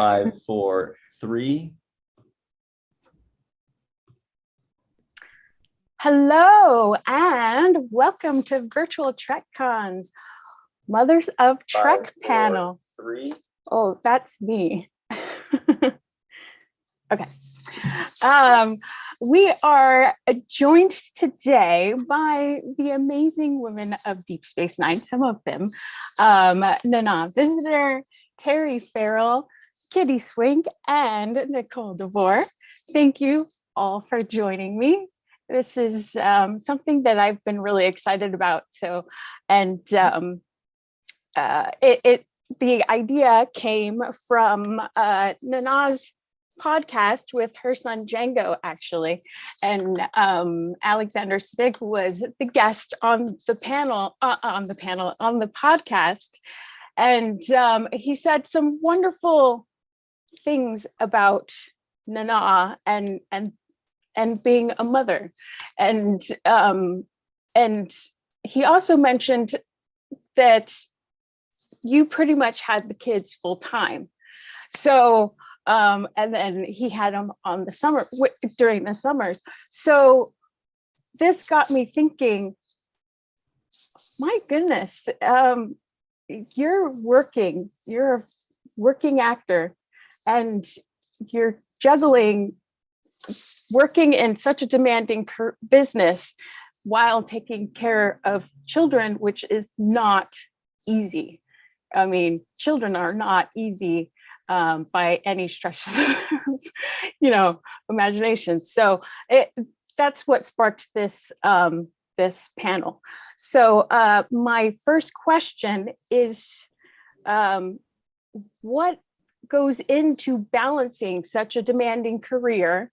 5, 4, 3. Hello and welcome to Virtual TrekCon's Mothers of Trek 5, 4, panel. 3. Oh, that's me. Okay. We are joined today by the amazing women of Deep Space Nine, some of them. Nana Visitor, Terry Farrell, Kitty Swink, and Nikki DeBoer. Thank you all for joining me. This is something that I've been really excited about. So, and the idea came from Nana's podcast with her son Django, actually, and Alexander Stick was the guest on the podcast, and he said some wonderful things about Nana and being a mother, and he also mentioned that you pretty much had the kids full time. So and then he had them on the summer during the summers. So this got me thinking, my goodness, you're a working actor, and you're juggling working in such a demanding business while taking care of children, which is not easy. I mean, children are not easy by any stretch of imagination. So that's what sparked this this panel. So my first question is, what goes into balancing such a demanding career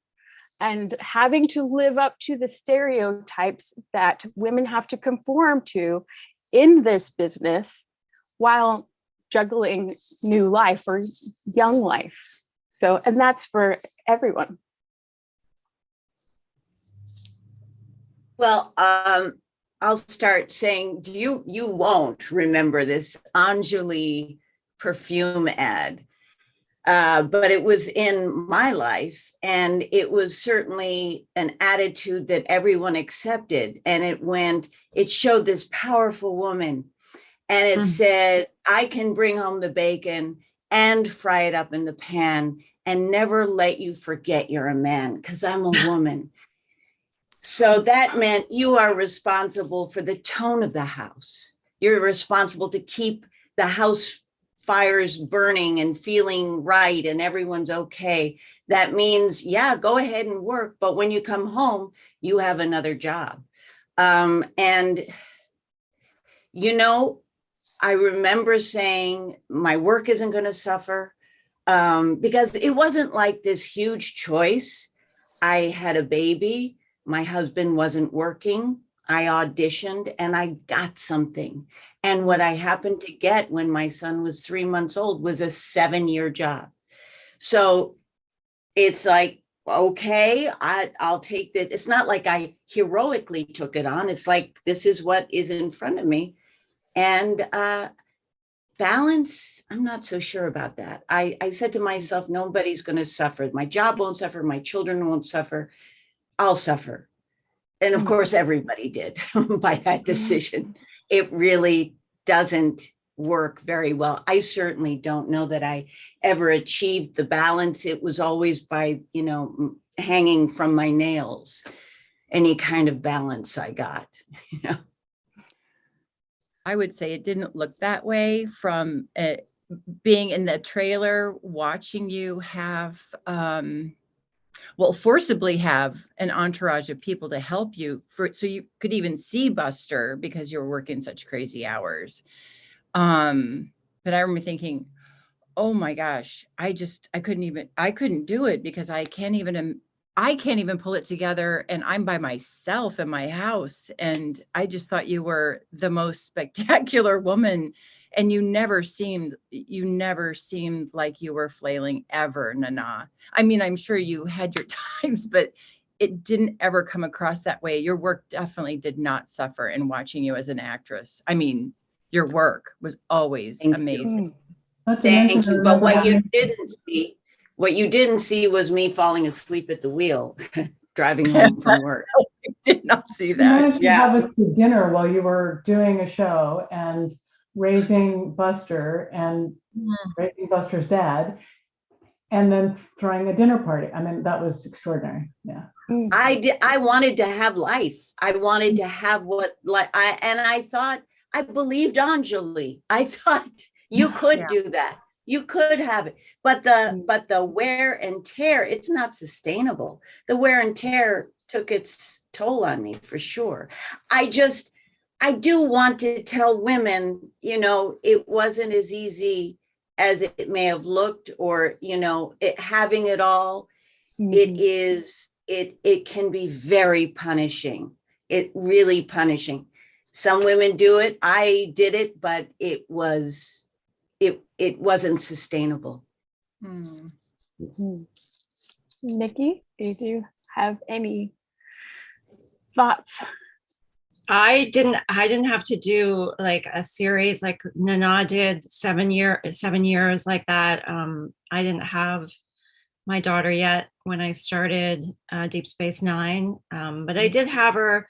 and having to live up to the stereotypes that women have to conform to in this business while juggling new life or young life? So, and that's for everyone. Well, I'll start saying you won't remember this Anjali perfume ad, but it was in my life, and it was certainly an attitude that everyone accepted, and it showed this powerful woman. And it said, I can bring home the bacon and fry it up in the pan and never let you forget you're a man because I'm a woman. So that meant you are responsible for the tone of the house. You're responsible to keep the house fires burning and feeling right and everyone's okay. That means, yeah, go ahead and work. But when you come home, you have another job. I remember saying my work isn't going to suffer because it wasn't like this huge choice. I had a baby. My husband wasn't working. I auditioned and I got something. And what I happened to get when my son was 3 months old was a 7-year job. So it's like, okay, I'll take this. It's not like I heroically took it on. It's like, this is what is in front of me. And balance, I'm not so sure about that. I said to myself, nobody's going to suffer. My job won't suffer. My children won't suffer. I'll suffer. And of course, everybody did by that decision. It really doesn't work very well. I certainly don't know that I ever achieved the balance. It was always by, hanging from my nails, any kind of balance I got, I would say it didn't look that way from being in the trailer, watching you have, forcibly have an entourage of people to help you so you could even see Buster because you were working such crazy hours. But I remember thinking, oh my gosh, I couldn't do it because I can't even pull it together, and I'm by myself in my house. And I just thought you were the most spectacular woman, and you never seemed like you were flailing ever, Nana. I mean, I'm sure you had your times, but it didn't ever come across that way. Your work definitely did not suffer in watching you as an actress. I mean, your work was always amazing. Not to mention, Thank I you. But remember what you didn't see was me falling asleep at the wheel, driving home from work. I did not see you that. managed to Yeah. have us to dinner while you were doing a show and raising Buster and raising Buster's dad, and then throwing a dinner party. I mean, that was extraordinary. Yeah. I wanted to have life. I wanted to have I thought, I believed Anjali. I thought you could do that. You could have it. But the wear and tear, it's not sustainable. The wear and tear took its toll on me for sure. I do want to tell women, it wasn't as easy as it may have looked, or, having it all. It can be very punishing. It really punishing. Some women do it. I did it, but it wasn't sustainable. Nikki, did you have any thoughts? I didn't have to do like a series like Nana did 7 years like that. I didn't have my daughter yet when I started Deep Space Nine, but I did have her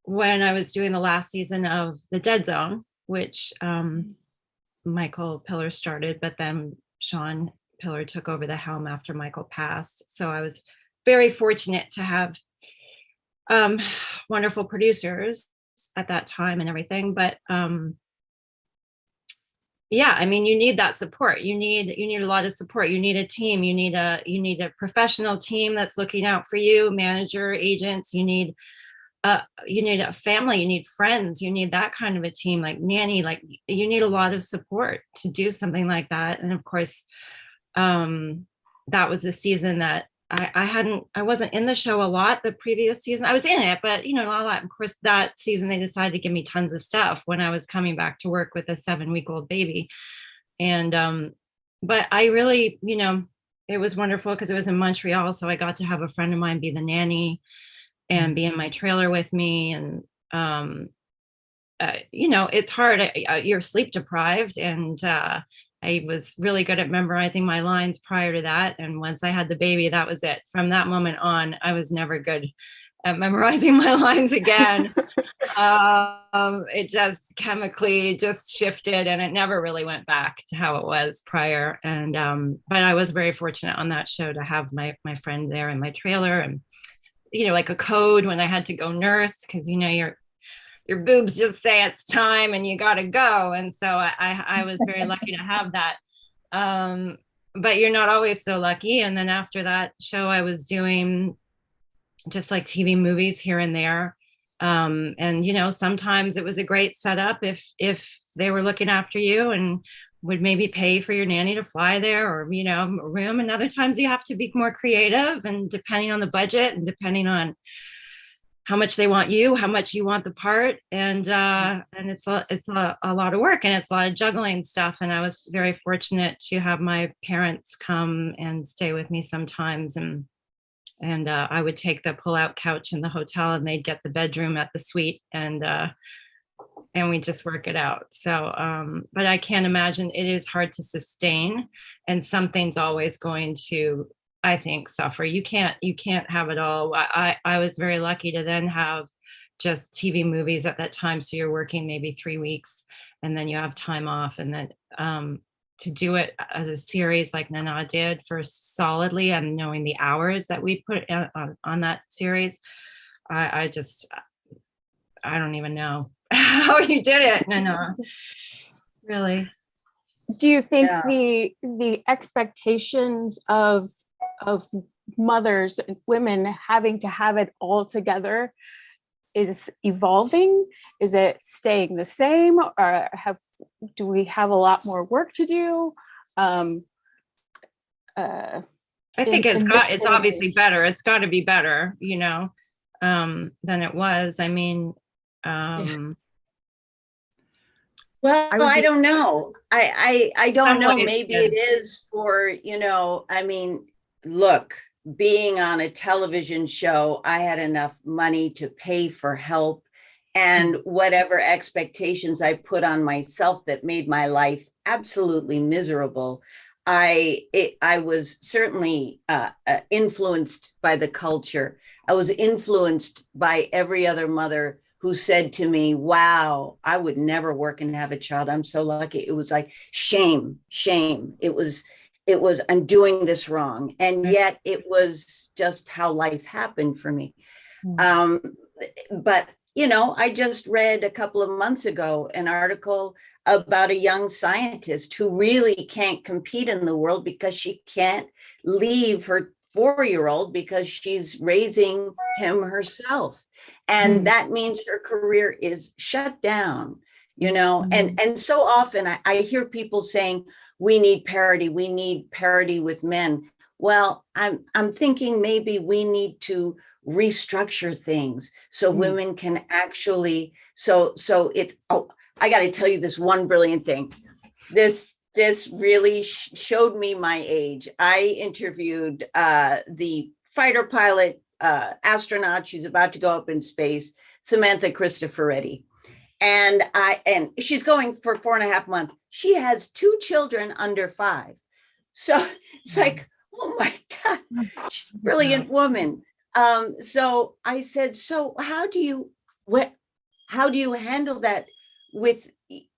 when I was doing the last season of The Dead Zone, which Michael Piller started, but then Sean Piller took over the helm after Michael passed. So I was very fortunate to have wonderful producers at that time and everything. But yeah, I mean, you need that support. You need a lot of support. You need a team. You need a professional team that's looking out for you, manager, agents. You need a family. You need friends. You need that kind of a team, like nanny. Like you need a lot of support to do something like that. And of course, that was the season that I wasn't in the show a lot the previous season. I was in it, but not a lot. Of course, that season they decided to give me tons of stuff when I was coming back to work with a 7-week-old baby. And but I really, it was wonderful because it was in Montreal. So I got to have a friend of mine be the nanny and be in my trailer with me. And it's hard. You're sleep deprived, and I was really good at memorizing my lines prior to that. And once I had the baby, that was it. From that moment on, I was never good at memorizing my lines again. It just chemically just shifted, and it never really went back to how it was prior. And but I was very fortunate on that show to have my friend there in my trailer, and like a code when I had to go nurse, because your boobs just say it's time and you got to go. And so I was very lucky to have that. But you're not always so lucky. And then after that show, I was doing just like TV movies here and there. And, sometimes it was a great setup if they were looking after you and would maybe pay for your nanny to fly there, or, a room. And other times you have to be more creative, and depending on the budget and depending on how much they want you, how much you want the part. And it's a lot of work, and it's a lot of juggling stuff. And I was very fortunate to have my parents come and stay with me sometimes. And I would take the pull-out couch in the hotel, and they'd get the bedroom at the suite, and we just work it out. So, but I can't imagine, it is hard to sustain, and something's always going to, I think, suffer. You can't have it all. I was very lucky to then have just TV movies at that time. So you're working maybe 3 weeks, and then you have time off, and then to do it as a series like Nana did for solidly, and knowing the hours that we put on that series, I don't even know how you did it, Nana. Really. Do you think the expectations of mothers and women having to have it all together is evolving? Is it staying the same, or do we have a lot more work to do? I think it's obviously better. It's got to be better, than it was. I mean, well, I don't know. I don't know. ways, Maybe yeah. it is for, look, being on a television show, I had enough money to pay for help and whatever expectations I put on myself that made my life absolutely miserable. I was certainly influenced by the culture. I was influenced by every other mother who said to me, wow, I would never work and have a child. I'm so lucky. It was like shame. It was, I'm doing this wrong. And yet it was just how life happened for me. But, you know, I just read a couple of months ago an article about a young scientist who really can't compete in the world because she can't leave her 4-year-old because she's raising him herself. And that means her career is shut down, you know, and so often I hear people saying, we need parity with men. Well, I'm thinking maybe we need to restructure things so women can actually, so it's, oh, I got to tell you this one brilliant thing. This really showed me my age. I interviewed the fighter pilot, astronaut. She's about to go up in space, Samantha Cristoforetti. And she's going for 4.5 months. She has 2 children under 5. So it's like, oh my God, she's a brilliant woman. So I said, so how do you handle that with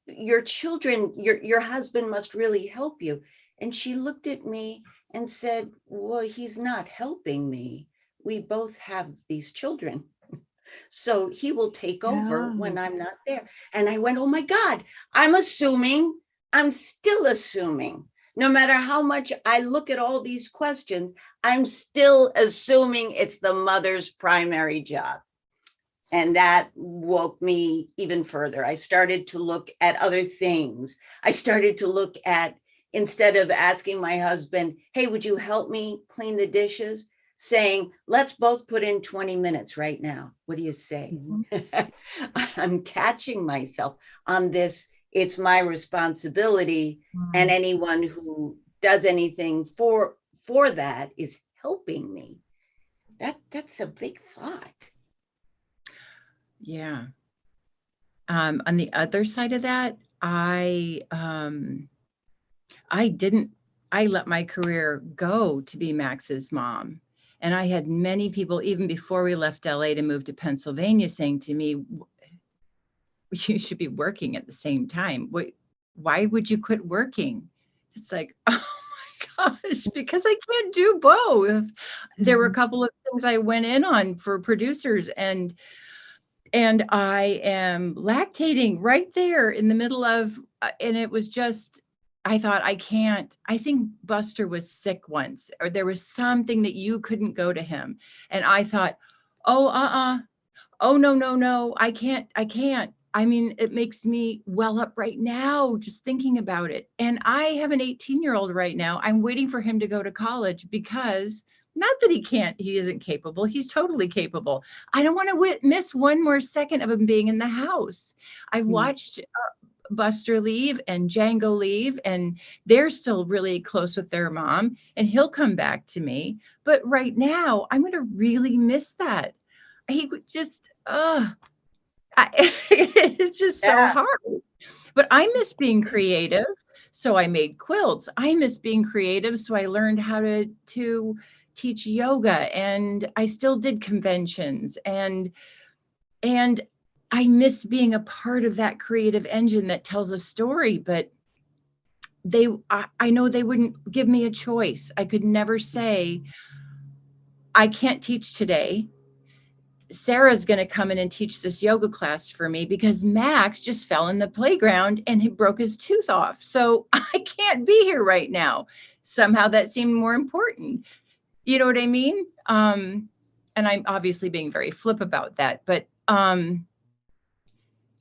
your children? Your husband must really help you. And she looked at me and said, well, he's not helping me. We both have these children. So he will take over when I'm not there. And I went, oh my God, I'm still assuming, no matter how much I look at all these questions, I'm still assuming it's the mother's primary job. And that woke me even further. I started to look at other things. I started to look at, instead of asking my husband, hey, would you help me clean the dishes? Saying, let's both put in 20 minutes right now. What do you say? I'm catching myself on this. It's my responsibility. And anyone who does anything for that is helping me. That's a big thought. Yeah. On the other side of that, I let my career go to be Max's mom. And I had many people, even before we left LA to move to Pennsylvania, saying to me, you should be working at the same time. Why would you quit working? It's like, oh my gosh, because I can't do both. There were a couple of things I went in on for producers, and I am lactating right there in the middle of, and it was just, I thought, I think Buster was sick once, or there was something that you couldn't go to him. And I thought, oh, no, I can't. I mean, it makes me well up right now, just thinking about it. And I have an 18-year-old right now. I'm waiting for him to go to college because, not that he isn't capable. He's totally capable. I don't want to miss one more second of him being in the house. I've watched Buster leave and Django leave, and they're still really close with their mom, and he'll come back to me. But right now, I'm going to really miss that. He would just, it's just so hard. But I miss being creative, so I made quilts. I miss being creative, so I learned how to teach yoga, and I still did conventions, and I missed being a part of that creative engine that tells a story. But I know they wouldn't give me a choice. I could never say, I can't teach today. Sarah's going to come in and teach this yoga class for me because Max just fell in the playground and he broke his tooth off. So I can't be here right now. Somehow that seemed more important. You know what I mean? And I'm obviously being very flip about that, but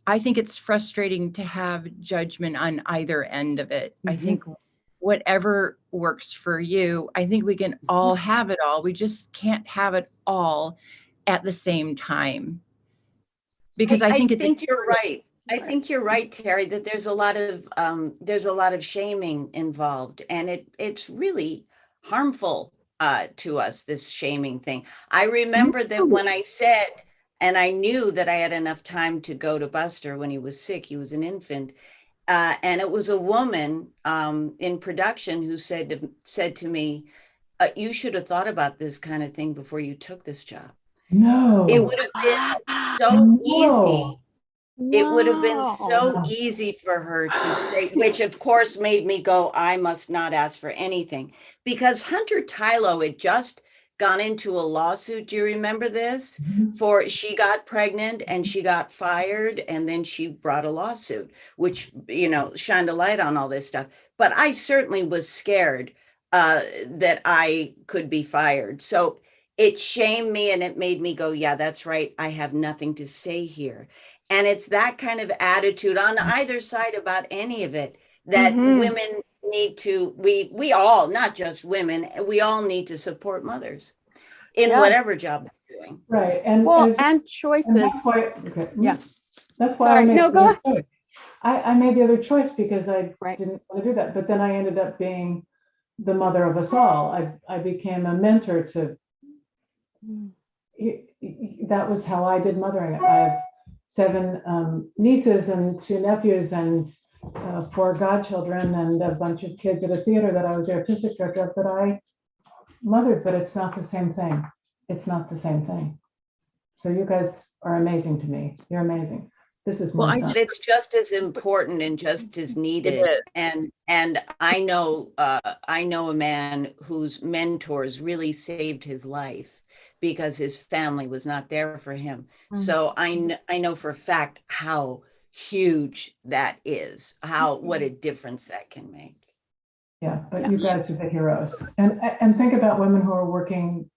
I think it's frustrating to have judgment on either end of it. I think whatever works for you, I think we can all have it all. We just can't have it all at the same time. Because I think you're right. I think you're right, Terry, that there's a lot of shaming involved, and it's really harmful to us, this shaming thing. I remember that when I said And I knew that I had enough time to go to Buster when he was sick. He was an infant. And it was a woman in production who said to me, you should have thought about this kind of thing before you took this job. No. It would have been so No. easy. It would have been so Wow. easy for her to say, which of course made me go, I must not ask for anything. Because Hunter Tylo had just gone into a lawsuit. Do you remember this? Mhm. She got pregnant and she got fired, and then she brought a lawsuit, which, you know, shined a light on all this stuff. But I certainly was scared that I could be fired. So it shamed me and it made me go, yeah, that's right. I have nothing to say here. And it's that kind of attitude on either side about any of it that women need to, we all, not just women, we all need to support mothers in Yeah. whatever job they're doing. Right. And Well, as- and and choices. that's why, okay. Yeah. That's why Sorry, I made no, the go other choice. I made the other choice because I Right. didn't want to do that. But then I ended up being the mother of us all. I became a mentor to, that was how I did mothering. I have 7 nieces and 2 nephews and 4 godchildren and a bunch of kids at a theater that I was the artistic director of that I mothered, but it's not the same thing. It's not the same thing. So you guys are amazing to me. You're amazing. This is Well, my I son. But it's just as important and just as needed. is. And I know a man whose mentors really saved his life because his family was not there for him. So I know for a fact how huge that is, what a difference that can make. Yeah, but you guys are the heroes. And think about women who are working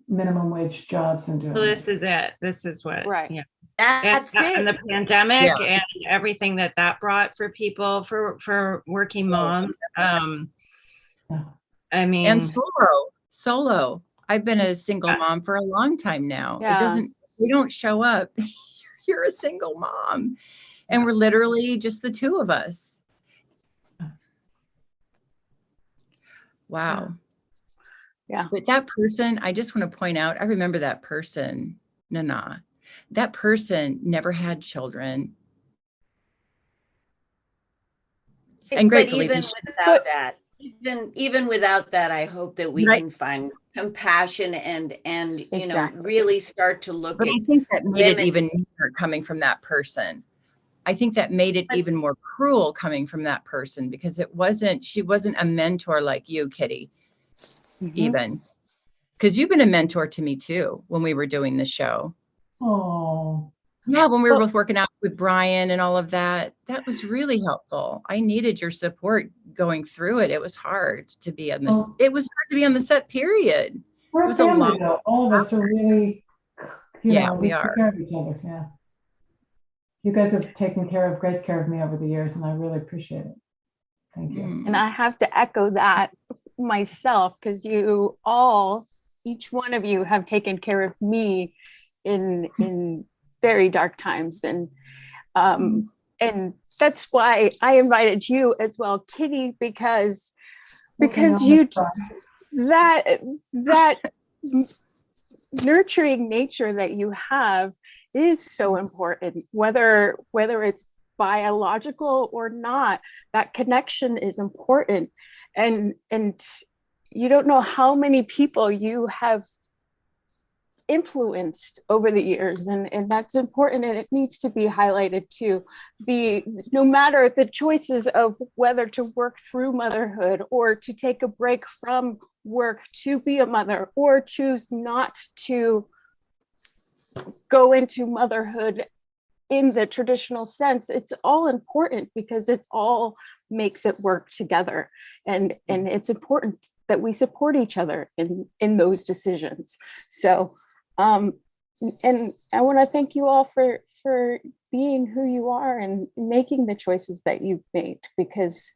minimum wage jobs and doing So it. this is it. This is what, Right. yeah. That's And it. the pandemic Yeah. and everything that brought for people, for working moms. Yeah. I mean, And solo. I've been a single mom for a long time now. Yeah. We don't show up. You're a single mom. And we're literally just the 2 of us. Wow. Yeah. But that person, I just want to point out, I remember that person, Nana. That person never had children. And But gratefully, even without that, even without that, I hope that we Right. can find compassion and you know, Exactly. really start to look but at I think that made it women. even more coming from that person. I think that made it But- even more cruel coming from that person because she wasn't a mentor like you, Kitty, even. Because you've been a mentor to me too when we were doing the show. Oh, Yeah, when we were both working out with Brian and all of that, that was really helpful. I needed your support going through it. It was hard to be on this. Oh. It was hard to be on the set, period. we're It a was a family lot. though. All of us are really, Yeah, we take are. care of each other. Yeah. You guys have taken great care of me over the years, and I really appreciate it. Thank you. Mm. And I have to echo that myself because each one of you have taken care of me in very dark times. And that's why I invited you as well, Kitty, because you that nurturing nature that you have is so important, whether it's biological or not. That connection is important, and you don't know how many people you have influenced over the years, and that's important, and it needs to be highlighted too. No matter the choices of whether to work through motherhood or to take a break from work to be a mother or choose not to go into motherhood in the traditional sense, it's all important because it all makes it work together, and it's important that we support each other in those decisions. So and I want to thank you all for being who you are and making the choices that you've made, because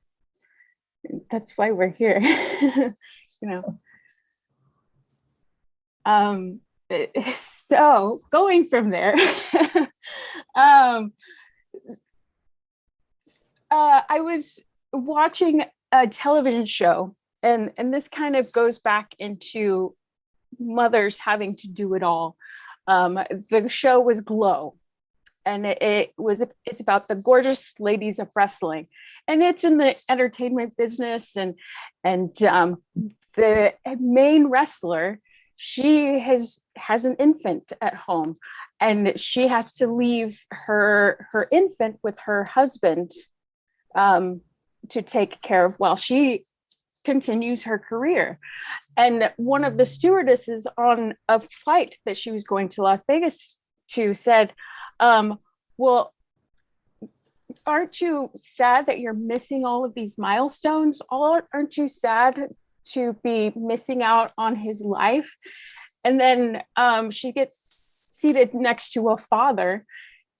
that's why we're here. So going from there, I was watching a television show, and this kind of goes back into mothers having to do it all. The show was Glow, and it's about the gorgeous ladies of wrestling, and it's in the entertainment business, and the main wrestler, she has an infant at home, and she has to leave her infant with her husband to take care of while she continues her career. And one of the stewardesses on a flight that she was going to Las Vegas to said, well, aren't you sad that you're missing all of these milestones? Aren't you sad to be missing out on his life? And then she gets seated next to a father,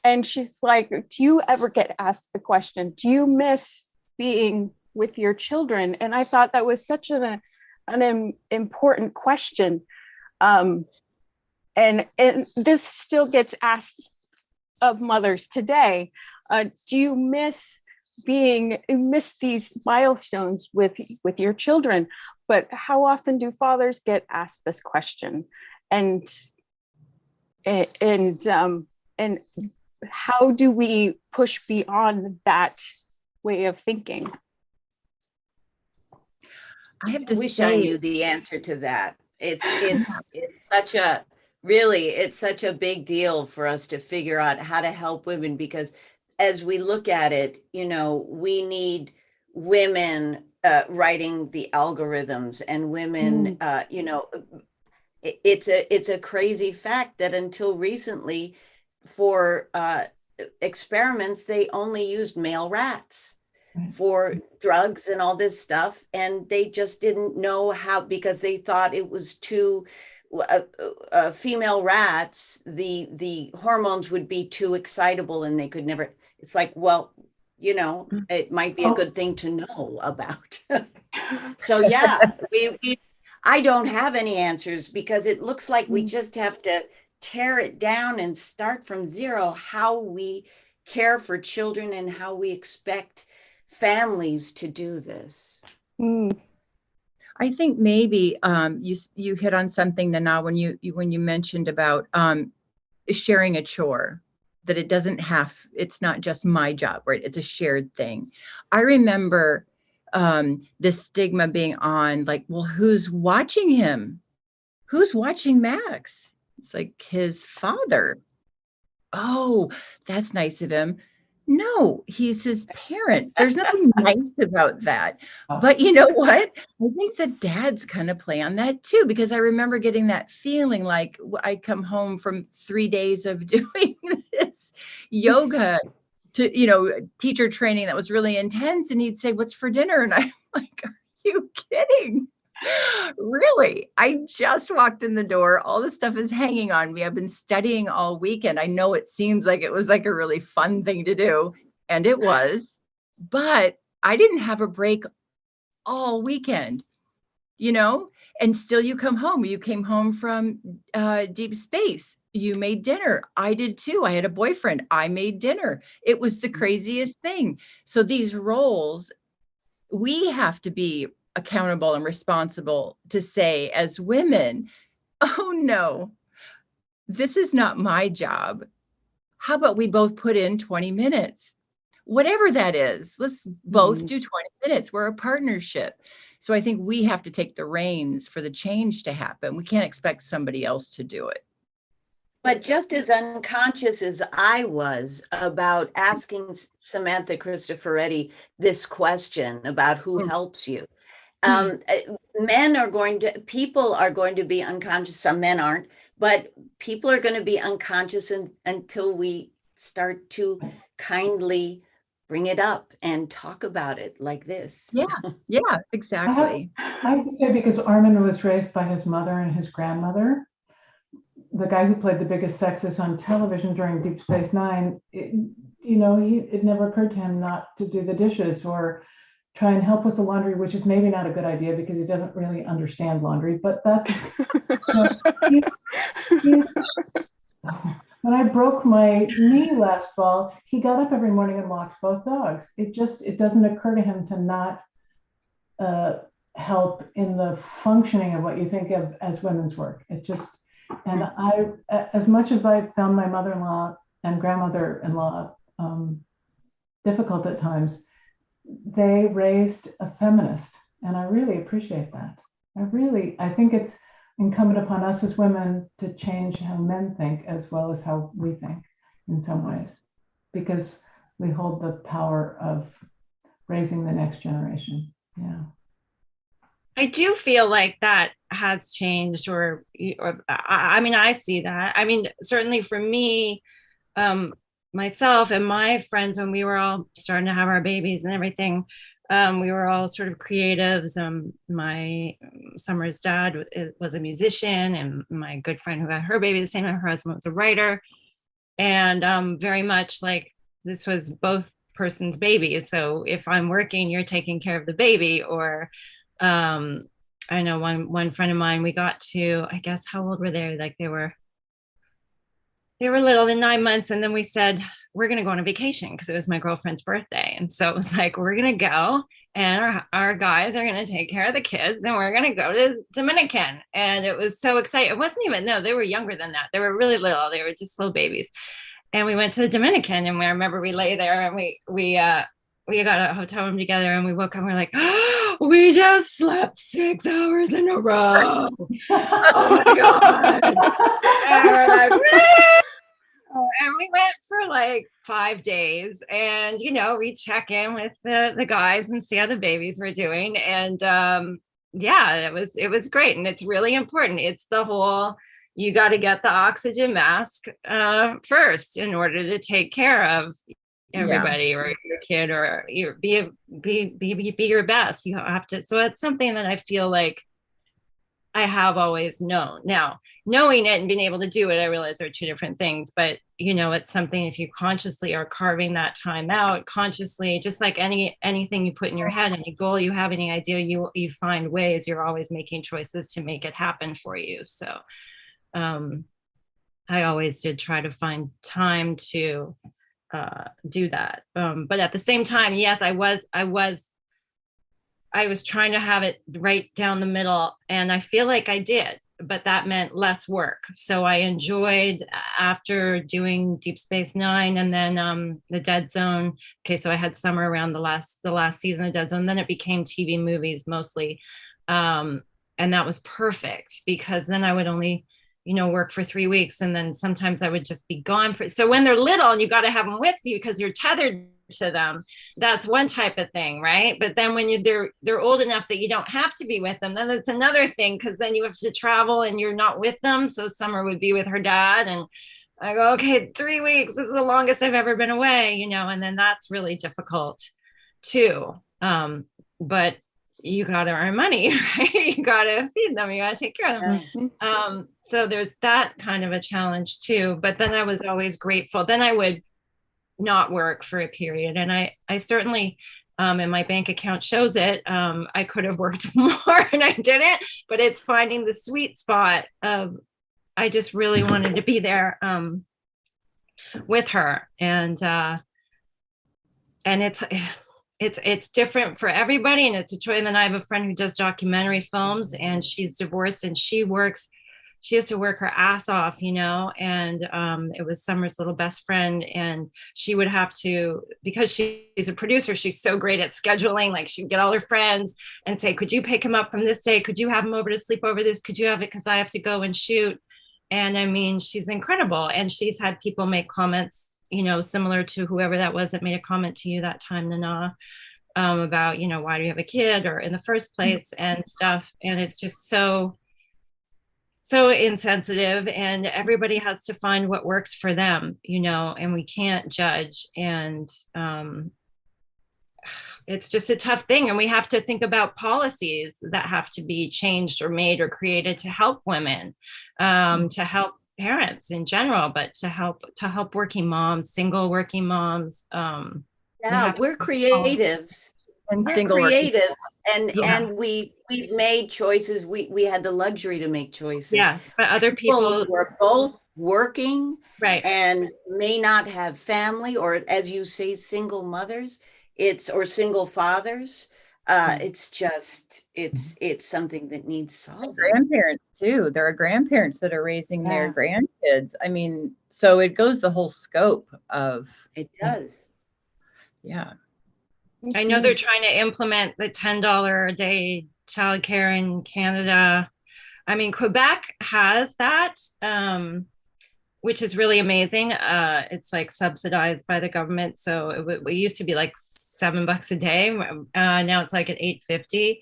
and she's like, do you ever get asked the question, do you miss being with your children? And I thought that was such an important question. And this still gets asked of mothers today. Do you miss these milestones with your children? But how often do fathers get asked this question? And how do we push beyond that way of thinking? I have to Wish I say, knew the answer to that. It's such a it's such a big deal for us to figure out how to help women, because as we look at it, we need women writing the algorithms, and women, it's a crazy fact that until recently, for experiments, they only used male rats for drugs and all this stuff, and they just didn't know how, because they thought it was too female rats, the hormones would be too excitable and they could never. It's like, well, it might be a good thing to know about. So yeah, I don't have any answers, because it looks like we just have to tear it down and start from zero, how we care for children and how we expect families to do this. I think maybe you hit on something, Nana, when you mentioned about sharing a chore, that it's not just my job, right? It's a shared thing. I remember the stigma being on, like, well, who's watching him? Who's watching Max? It's like his father. Oh, that's nice of him. No, he's his parent. There's nothing nice about that. But you know what? I think the dads kind of play on that too, because I remember getting that feeling like I come home from 3 days of doing this yoga teacher training that was really intense. And he'd say, what's for dinner? And I'm like, are you kidding? Really? I just walked in the door. All this stuff is hanging on me. I've been studying all weekend. I know it seems like it was like a really fun thing to do, and it was, but I didn't have a break all weekend, and still you come home. You came home from deep space. You made dinner. I did too. I had a boyfriend. I made dinner. It was the craziest thing. So these roles, we have to be accountable and responsible to say, as women, oh no, this is not my job. How about we both put in 20 minutes? Whatever that is, let's both do 20 minutes. We're a partnership. So I think we have to take the reins for the change to happen. We can't expect somebody else to do it. But just as unconscious as I was about asking Samantha Cristoforetti this question about who helps you, people are going to be unconscious. Some men aren't, but people are going to be unconscious until we start to kindly bring it up and talk about it like this. Yeah, exactly. I have to say, because Armin was raised by his mother and his grandmother, the guy who played the biggest sexist on television during Deep Space Nine, it never occurred to him not to do the dishes or try and help with the laundry, which is maybe not a good idea because he doesn't really understand laundry, but that's, when I broke my knee last fall, he got up every morning and walked both dogs. It doesn't occur to him to not help in the functioning of what you think of as women's work. And as much as I found my mother-in-law and grandmother-in-law difficult at times, they raised a feminist, and I really appreciate that. I think it's incumbent upon us as women to change how men think as well as how we think in some ways, because we hold the power of raising the next generation. Yeah. I do feel like that has changed, or I mean, I see that. I mean, certainly for me, myself and my friends, when we were all starting to have our babies and everything, we were all sort of creatives. My Summer's dad was a musician, and my good friend who had her baby the same time, her husband was a writer, and very much like this was both person's baby. So if I'm working, you're taking care of the baby. Or I know one friend of mine, we got to, I guess, how old were they? Like they were little, in 9 months. And then we said, we're going to go on a vacation because it was my girlfriend's birthday. And so it was like, we're going to go, and our guys are going to take care of the kids, and we're going to go to Dominican. And it was so exciting. It wasn't even, no, they were younger than that. They were really little. They were just little babies. And we went to the Dominican, and I remember we lay there, and we got a hotel room together, and we woke up and we're like, oh, we just slept 6 hours in a row. Oh my God. And we're like, and we went for like 5 days, and, you know, we check in with the guys and see how the babies were doing. And yeah, it was great. And it's really important. It's the whole, you got to get the oxygen mask first in order to take care of everybody, or your kid, or be your best. You have to. So it's something that I feel like I have always known. Now, knowing it and being able to do it, I realize there are two different things, but you know, it's something, if you consciously are carving that time out consciously, just like anything you put in your head, any goal you have, any idea, you find ways. You're always making choices to make it happen for you. So I always did try to find time to do that. But at the same time, yes, I was trying to have it right down the middle, and I feel like I did, but that meant less work. So I enjoyed, after doing Deep Space Nine and then the Dead Zone. Okay, so I had summer around the last season of Dead Zone. Then it became TV movies mostly, and that was perfect, because then I would only, you know, work for 3 weeks, and then sometimes I would just be gone for. So when they're little and you got to have them with you because you're tethered to them, that's one type of thing, right? But then when they're old enough that you don't have to be with them, then it's another thing, because then you have to travel and you're not with them. So Summer would be with her dad, and I go, okay, 3 weeks, this is the longest I've ever been away, you know, and then that's really difficult too. But you got to earn money, right? You got to feed them, you got to take care of them. So there's that kind of a challenge too. But then I was always grateful. Then I would not work for a period, and I certainly, and my bank account shows it, I could have worked more and I didn't, but it's finding the sweet spot of, I just really wanted to be there with her, and it's different for everybody, and it's a choice. And then I have a friend who does documentary films, and she's divorced, and she has to work her ass off, you know, and it was Summer's little best friend, and she would have to, because she's a producer, she's so great at scheduling, like she'd get all her friends and say, could you pick him up from this day? Could you have him over to sleep over this? Could you have it? Because I have to go and shoot. And I mean, she's incredible. And she's had people make comments, you know, similar to whoever that was that made a comment to you that time, Nana, about, you know, why do you have a kid, or in the first place, and stuff. And it's just so insensitive, and everybody has to find what works for them, you know, and we can't judge. And it's just a tough thing. And we have to think about policies that have to be changed or made or created to help women, to help parents in general, but to help working moms, single working moms. We're creatives. And We're single creative, working. and we've made choices. We had the luxury to make choices. Yeah, but other people were both working, right, and may not have family, or as you say, single mothers. Or single fathers. It's just, it's something that needs solving. Grandparents too. There are grandparents that are raising their Yeah. grandkids. I mean, so it goes the whole scope of, It does. yeah. I know they're trying to implement the $10 a day childcare in Canada. I mean, Quebec has that, which is really amazing. It's like subsidized by the government. So it used to be like $7 a day. Now it's like at $8.50.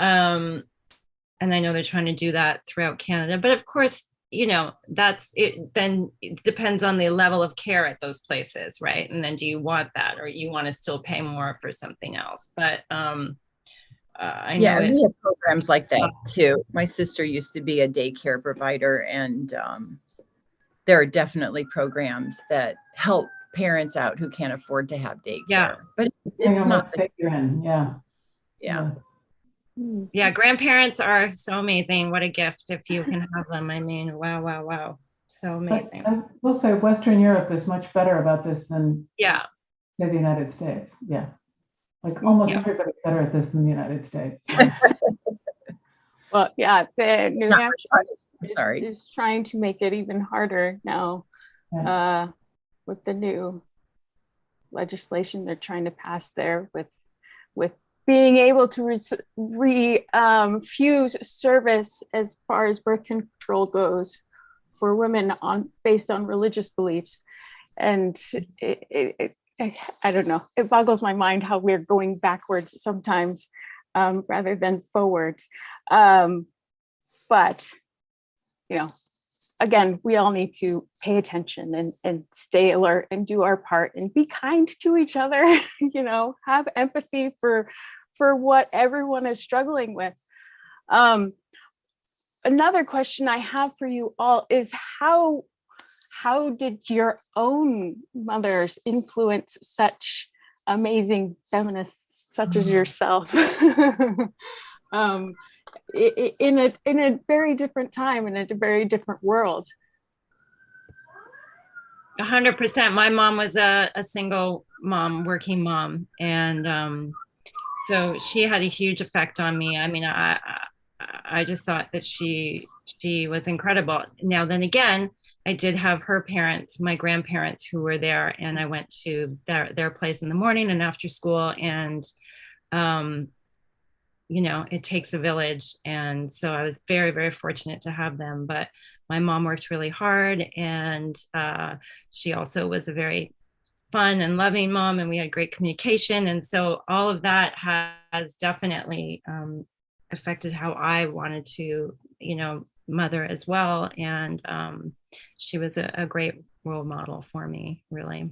And I know they're trying to do that throughout Canada. But of course, you know, that's it. Then it depends on the level of care at those places, right? And then do you want that, or you want to still pay more for something else? But I know we have programs like that too. My sister used to be a daycare provider, and there are definitely programs that help parents out who can't afford to have daycare. Yeah. But Depending it's on not what state you're in. Yeah. yeah. Yeah, grandparents are so amazing. What a gift if you can have them. I mean, wow. So amazing. I will say Western Europe is much better about this than, Yeah. say, the United States. Yeah. Like almost Yeah. everybody's better at this than the United States. So. Well, yeah, the New Not Hampshire is trying to make it even harder now Yeah. with the new legislation they're trying to pass there with being able to refuse service as far as birth control goes for women based on religious beliefs. And I don't know, it boggles my mind how we're going backwards sometimes rather than forwards. But, you know, again, we all need to pay attention and stay alert and do our part and be kind to each other, you know, have empathy for what everyone is struggling with. Another question I have for you all is how did your own mothers influence such amazing feminists such as yourself in a very different time, in a very different world? 100%. My mom was a single mom, working mom. And so she had a huge effect on me. I mean, I just thought that she was incredible. Now, then again, I did have her parents, my grandparents, who were there, and I went to their place in the morning and after school. And, you know, it takes a village. And so I was very, very fortunate to have them. But my mom worked really hard, and she also was a very fun and loving mom, and we had great communication. And so all of that has definitely affected how I wanted to, you know, mother as well. And she was a great role model for me, really.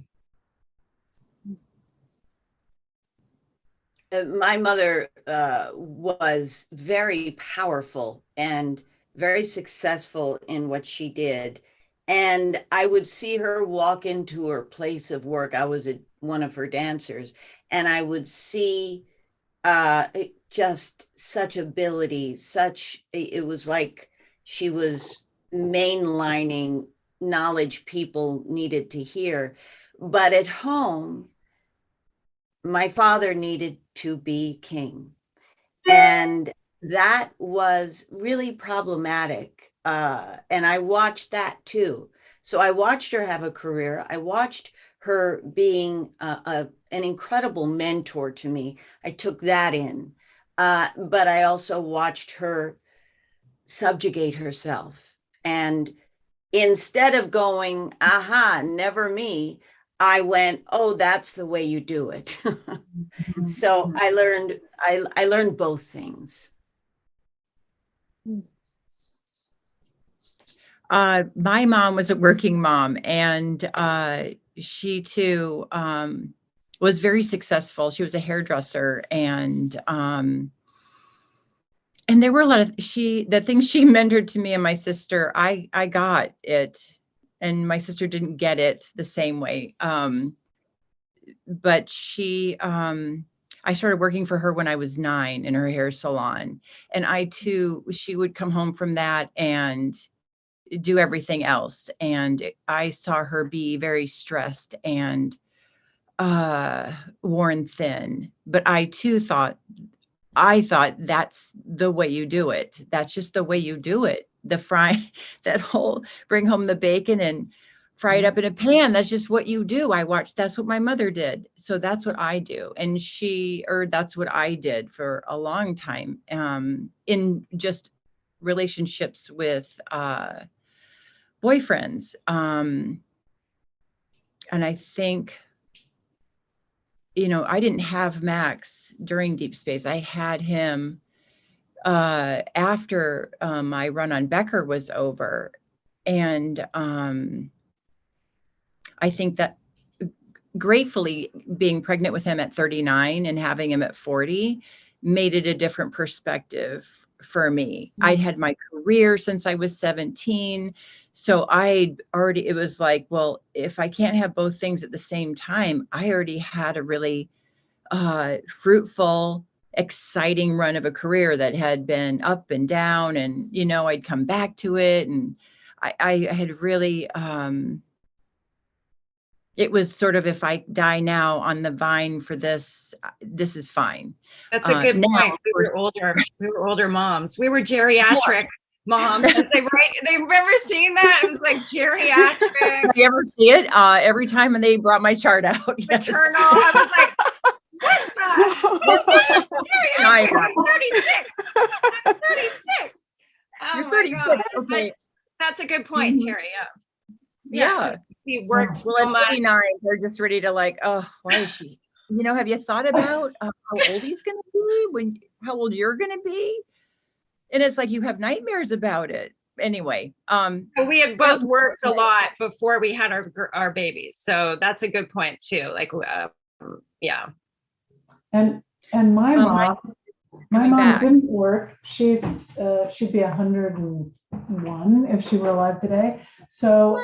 My mother was very powerful and very successful in what she did. And I would see her walk into her place of work. I was one of her dancers, and I would see just such ability, it was like she was mainlining knowledge people needed to hear. But at home, my father needed to be king. And that was really problematic. And I watched that too. So I watched her have a career. I watched her being an incredible mentor to me. I took that in. But I also watched her subjugate herself. And instead of going, aha, never me, I went, oh, that's the way you do it. So I learned both things. My mom was a working mom, and she too was very successful. She was a hairdresser, and there were a lot of the things she mentored to me and my sister. I got it, and my sister didn't get it the same way. But I started working for her when I was 9 in her hair salon, and she would come home from that and do everything else. And I saw her be very stressed and worn thin. But I too thought I thought that's the way you do it. That's just the way you do it. The fry, that whole bring home the bacon and fry it up in a pan. That's just what you do. I watched, that's what my mother did. So that's what I do. And that's what I did for a long time, in just relationships with boyfriends. And I think, I didn't have Max during Deep Space. I had him after my run on Becker was over. And I think that gratefully being pregnant with him at 39 and having him at 40 made it a different perspective for me. I'd had my career since I was 17. So it was like, well, if I can't have both things at the same time, I already had a really fruitful, exciting run of a career that had been up and down, and, I'd come back to it. And I had really, it was sort of, if I die now on the vine for this is fine. That's a good point. We were older moms. We were geriatric moms. They remember seeing that? It was like geriatric. Did you ever see it? Every time when they brought my chart out. Yes. Maternal. I was like, what the? Geriatric. I'm 36. I'm 36. Oh, you're 36. Okay. That's a good point, Terry. Yeah. He worked so at much. 39, they're just ready to like, oh, why is she? Have you thought about how old he's going to be, how old you're going to be? And it's like, you have nightmares about it. Anyway. We had both worked a lot before we had our babies. So that's a good point too. Like, yeah. And my mom didn't work. She'd be 101 if she were alive today. So,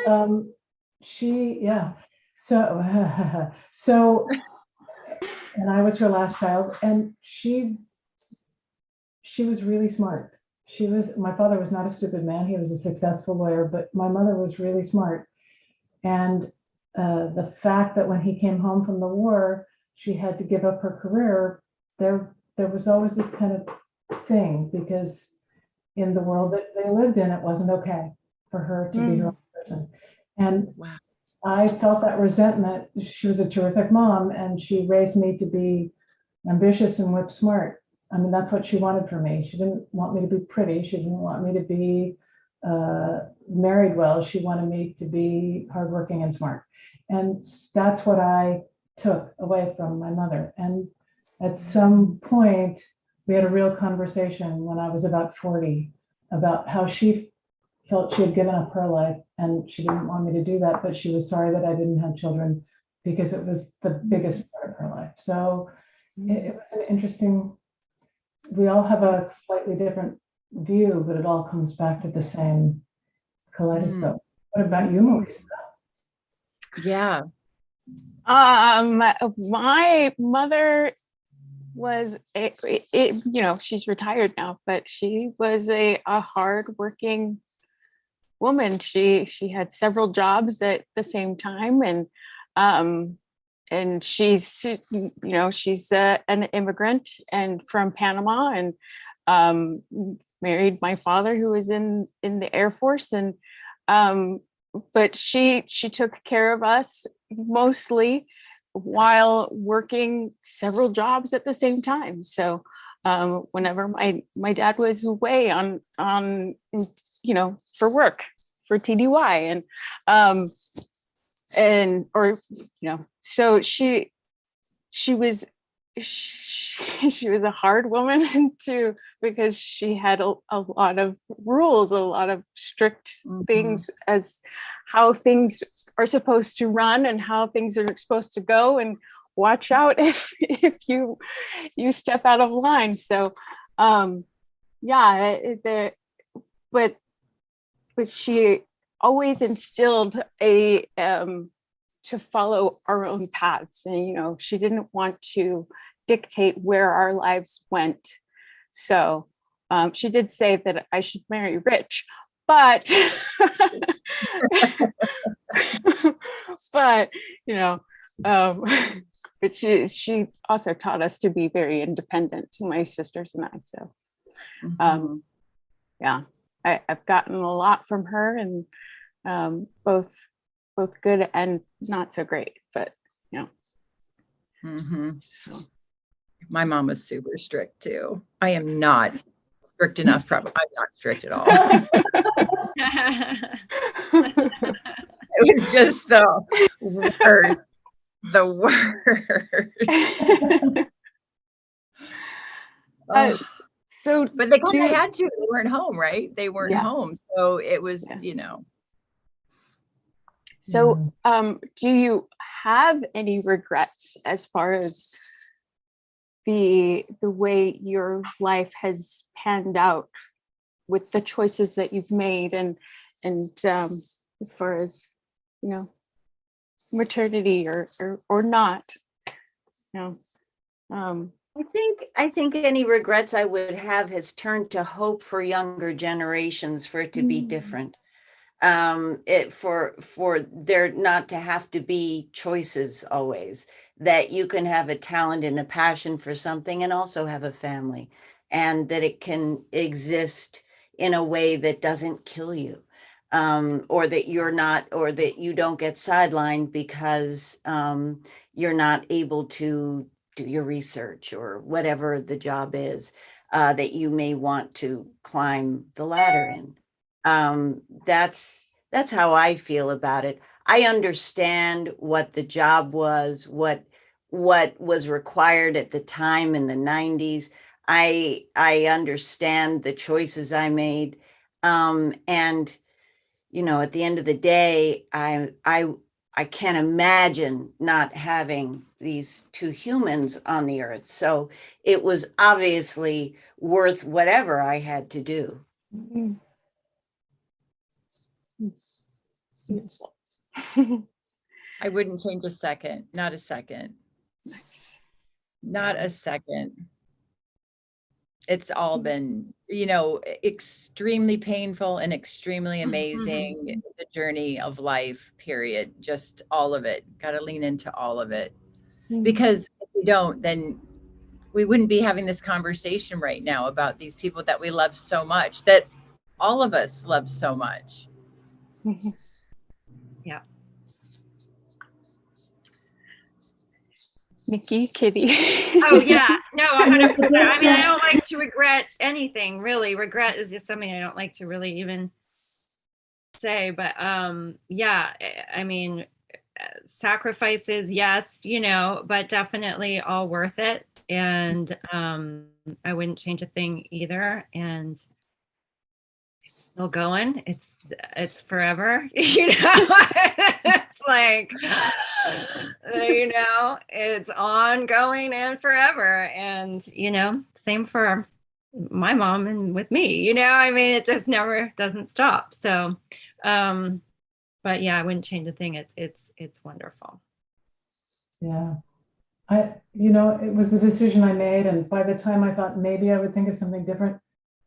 so, and I was her last child, and she was really smart. My father was not a stupid man. He was a successful lawyer, but my mother was really smart. And the fact that when he came home from the war, she had to give up her career, there was always this kind of thing, because in the world that they lived in, it wasn't okay for her to be her own person. And wow. I felt that resentment. She was a terrific mom, and she raised me to be ambitious and whip smart. I mean, that's what she wanted for me. She didn't want me to be pretty. She didn't want me to be married well. She wanted me to be hardworking and smart. And that's what I took away from my mother. And at some point, we had a real conversation when I was about 40 about how she felt she had given up her life, and she didn't want me to do that, but she was sorry that I didn't have children because it was the biggest part of her life. So it was an interesting, we all have a slightly different view, but it all comes back to the same kaleidoscope. What about you, Melissa? Yeah. My mother was she's retired now, but she was a hardworking woman. She had several jobs at the same time, and she's an immigrant and from Panama, and married my father, who was in the Air Force, and but she took care of us mostly while working several jobs at the same time. So whenever my dad was away on for work, for TDY, so she was a hard woman too, because she had a lot of rules, a lot of strict things as how things are supposed to run and how things are supposed to go, and watch out if you step out of line. So but she always instilled to follow our own paths, and she didn't want to dictate where our lives went. So she did say that I should marry rich, but but she also taught us to be very independent, my sisters and I. So yeah, I've gotten a lot from her, and both good and not so great, but you know. So. My mom was super strict too. I am not strict enough. Probably I'm not strict at all. It was just the worst. The worst. So, but they kind of had to. They weren't home, right? They weren't home, so it was, you know. So, do you have any regrets as far as the way your life has panned out with the choices that you've made, and as far as, you know, maternity or not, you know? I think any regrets I would have has turned to hope for younger generations for it to be different. For there not to have to be choices always, that you can have a talent and a passion for something and also have a family, and that it can exist in a way that doesn't kill you, or that you don't get sidelined because you're not able to do your research or whatever the job is that you may want to climb the ladder in. That's how I feel about it. I understand what the job was, what was required at the time in the 90s. I understand the choices I made. And, you know, at the end of the day, I can't imagine not having these two humans on the earth. So it was obviously worth whatever I had to do. I wouldn't change a second, not a second. Not a second. It's all been, you know, extremely painful and extremely amazing. The journey of life, period. Just all of it. Got to lean into all of it. Because if we don't, then we wouldn't be having this conversation right now about these people that we love so much, that all of us love so much. Yeah. Nikki, Kitty. Oh yeah, no, 100%. I mean, I don't like to regret anything, really. Regret is just something I don't like to really even say, but yeah, I mean, sacrifices, yes, you know, but definitely all worth it. And I wouldn't change a thing either. And it's still going. It's forever, you know. It's like, you know, it's ongoing and forever. And, you know, same for my mom and with me, you know, I mean, it just never doesn't stop. So, but yeah, I wouldn't change a thing. It's wonderful. Yeah. You know, it was the decision I made. And by the time I thought maybe I would think of something different,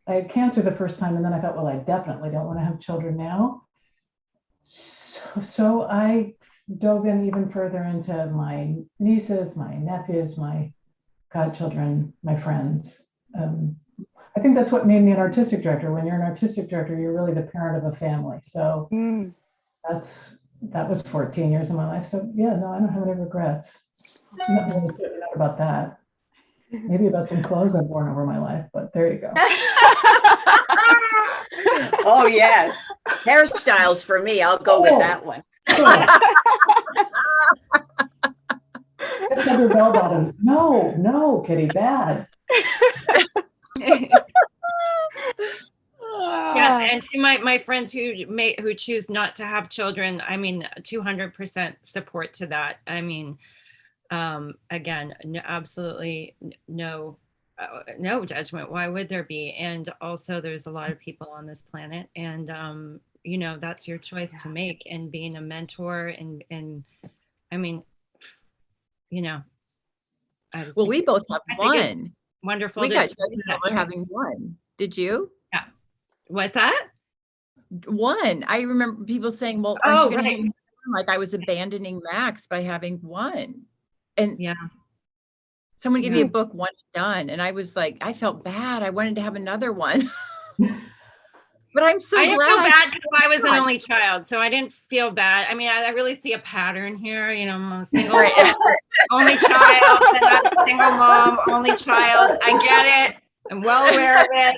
I had cancer the first time. And then I thought, well, I definitely don't want to have children now. So I dove in even further into my nieces, my nephews, my godchildren, my friends. I think that's what made me an artistic director. When you're an artistic director, you're really the parent of a family. So that was 14 years of my life. So yeah, no, I don't have any regrets. Not about that. Maybe about some clothes I've worn over my life, but there you go. Oh yes, hairstyles for me. I'll go with that one. Bell bottoms. No, Kitty, bad. Yes, and to my friends who choose not to have children, I mean, 200% support to that. I mean, again, no, absolutely no judgment. Why would there be? And also, there's a lot of people on this planet, and you know, that's your choice to make. And being a mentor, and I mean, you know, well, we both have one. Wonderful. We got judged for having one. Did you? Yeah. What's that? One. I remember people saying, well, aren't you going to have like I was abandoning Max by having one. And Yeah. someone gave me a book, one and done. And I was like, I felt bad. I wanted to have another one. But I'm so I didn't glad feel bad because I was an only child, so I didn't feel bad. I mean, I really see a pattern here. You know, I'm a single mom, only child, and I'm a single mom, only child. I get it. I'm well aware of it.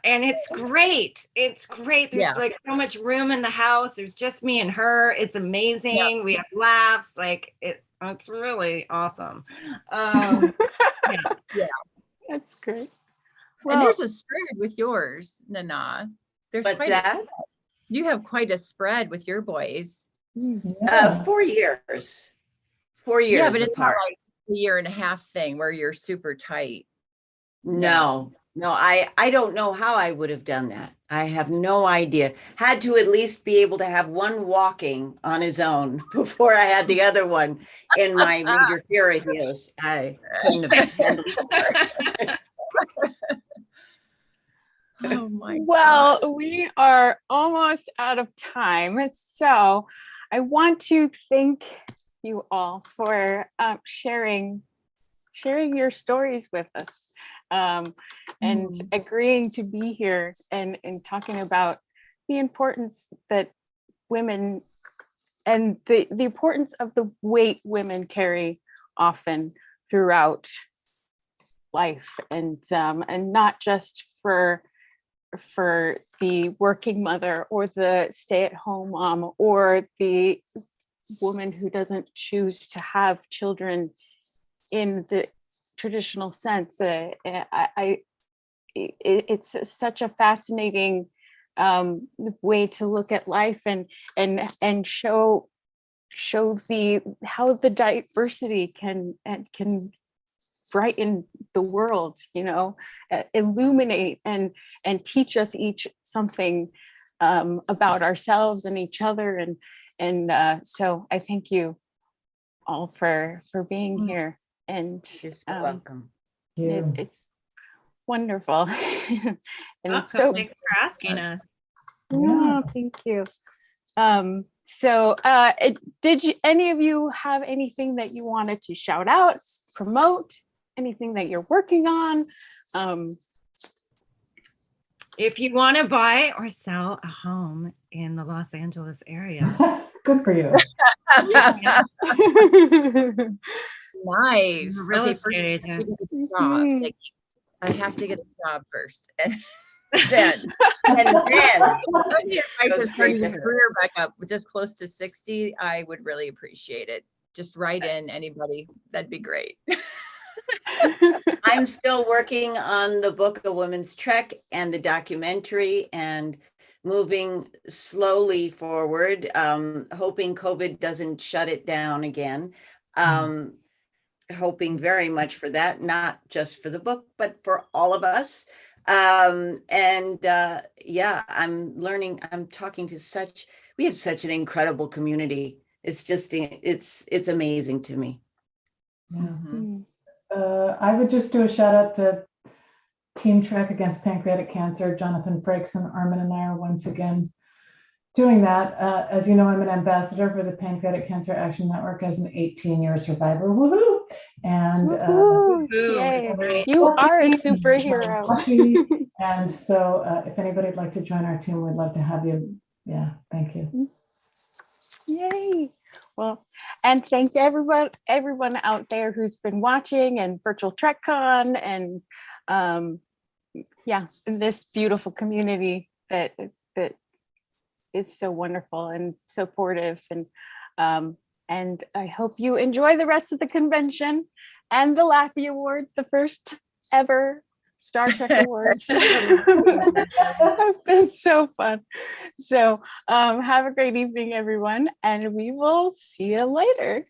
And it's great. It's great. There's like so much room in the house. There's just me and her. It's amazing. We have laughs. Like it's really awesome. That's great. And there's a spread with yours, Nana. There's What's that? You have quite a spread with your boys. 4 years. 4 years. Yeah, but it's not apart. like a year and a half thing where you're super tight. No, I don't know how I would have done that. I have no idea. Had to at least be able to have one walking on his own before I had the other one in my read your theory heels. I couldn't have handled it. Oh my Well, God. we are almost out of time. So I want to thank you all for sharing your stories with us and agreeing to be here and talking about the importance that women and the importance of the weight women carry often throughout life and not just for the working mother or the stay-at-home mom or the woman who doesn't choose to have children in the traditional sense. It's such a fascinating way to look at life and show how the diversity can brighten the world, illuminate and teach us each something about ourselves and each other. And so I thank you all for being here. And You're so welcome. it's wonderful. And Welcome. so Thanks for asking us. yeah, thank you. So did any of you have anything that you wanted to shout out, promote, anything that you're working on? If you want to buy or sell a home in the Los Angeles area. Good for you. Nice. Real Okay, estate first agent. I have to get a job first. And then Go starting straight to your her. career back up with this close to 60, I would really appreciate it. Just write in anybody. That'd be great. I'm still working on the book, A Woman's Trek, and the documentary, and moving slowly forward, hoping COVID doesn't shut it down again. Hoping very much for that, not just for the book, but for all of us. I'm learning, I'm talking to we have such an incredible community. It's just, it's amazing to me. I would just do a shout out to Team Trek Against Pancreatic Cancer. Jonathan Frakes and Armin and I are once again doing that. As you know, I'm an ambassador for the Pancreatic Cancer Action Network as an 18-year survivor. Woohoo! And yay. You are a superhero. And so if anybody would like to join our team, we'd love to have you. Yeah, thank you. Yay. Well, and thank everyone out there who's been watching and Virtual TrekCon and this beautiful community that is so wonderful and supportive. And I hope you enjoy the rest of the convention and the LLAPy Awards, the first ever Star Trek Awards. It's been so fun. So have a great evening, everyone, and we will see you later.